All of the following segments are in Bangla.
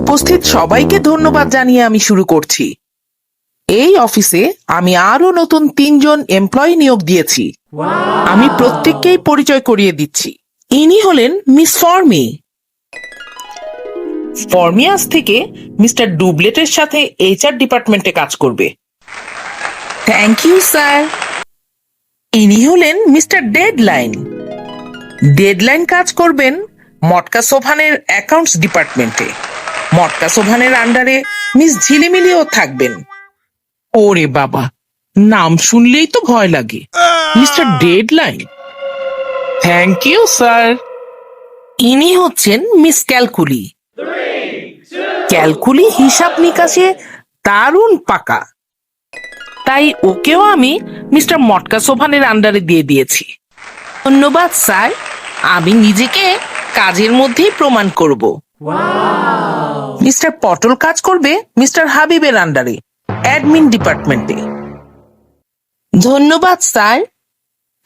উপস্থিত সবাইকে ধন্যবাদ জানিয়ে আমি শুরু করছি। এই অফিসে আমি আরো নতুন 3 জন এমপ্লয়ি নিয়োগ দিয়েছি। আমি প্রত্যেককেই পরিচয় করিয়ে দিচ্ছি। ইনি হলেন মিস ফর্মি। ফর্মি আজ থেকে মিস্টার ডুবলেটের সাথে এইচআর ডিপার্টমেন্টে কাজ করবে। Thank you sir. ইনি হলেন মিস্টার ডেডলাইন। ডেডলাইন কাজ করবেন মটকা সোভানের অ্যাকাউন্টস ডিপার্টমেন্টে। মটকা সোভানের আন্ডারে মিস ঝিলিমিলিও থাকবেন। ওরে বাবা, নাম শুনলেই তো ভয় লাগে। Mister deadline. Thank you sir. ইনি হচ্ছেন মিস ক্যালকুলি। ক্যালকুলি হিসাব নিকাশে দারুণ পাকা, তাই ওকেও আমি মিস্টার মটকা সোভানের আন্ডারে দিয়ে দিয়েছি। ধন্যবাদ স্যার, আমি নিজেকে কাজের মধ্যেই প্রমাণ করব। মিস্টার পটল কাজ করবে মিস্টার হাবিবের আন্ডারে অ্যাডমিন ডিপার্টমেন্টে। ধন্যবাদ স্যার।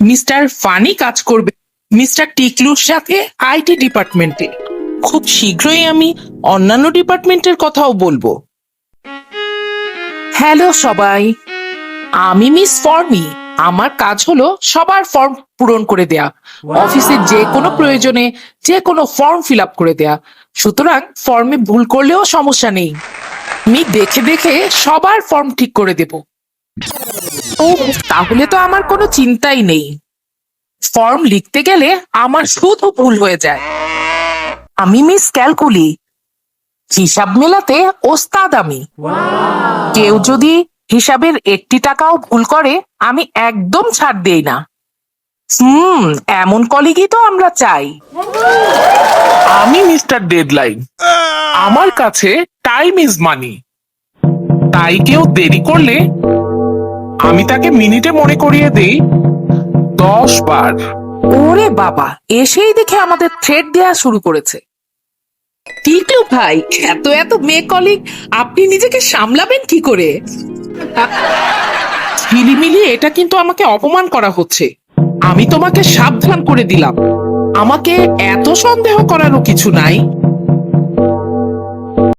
মিস্টার ফানি কাজ করবে মিস্টার টিকলুর সাথে আইটি ডিপার্টমেন্টে। খুব শীঘ্রই আমি অন্যান্য ডিপার্টমেন্টের কথাও বলবো। হ্যালো সবাই, আমি মিস ফর্মি। আমার কাজ হলো সবার ফর্ম পূরণ করে দেয়া, অফিসের যে কোনো প্রয়োজনে যে কোনো ফর্ম ফিল আপ করে দেয়া। সুতরাং ফর্মে ভুল করলেও সমস্যা নেই, আমি দেখে দেখে সবার ফর্ম ঠিক করে দেব। ও, তাহলে তো আমার কোনো চিন্তাই নেই। ফর্ম লিখতে গেলে আমার শুধু ভুল হয়ে যায়। আমি মিস ক্যালকুলি, হিসাব মেলাতে ওস্তাদ আমি। কেউ যদি হিসাবের 1টি টাকাও ভুল করে আমি একদম ছাড় দেই না। এমন কলিগই তো আমরা চাই। আমি মিস্টার ডেডলাইন। আমার কাছে টাইম ইজ মানি, তাই কেউ দেরি করলে আমি তাকে মিনিটে মনে করিয়ে দেই 10 বার। ওরে বাবা, এসেই দেখে আমাদের থ্রেড দেয়া শুরু করেছে। টিকলু ভাই, এত এত মেয়ে কলিগ, আপনি নিজেকে সামলাবেন কি করে? ঝিলিমিলি, এটা কিন্তু আমাকে অপমান করা হচ্ছে। আমি তোমাকে সাবধান করে দিলাম, আমাকে এত সন্দেহ করারও কিছু নাই।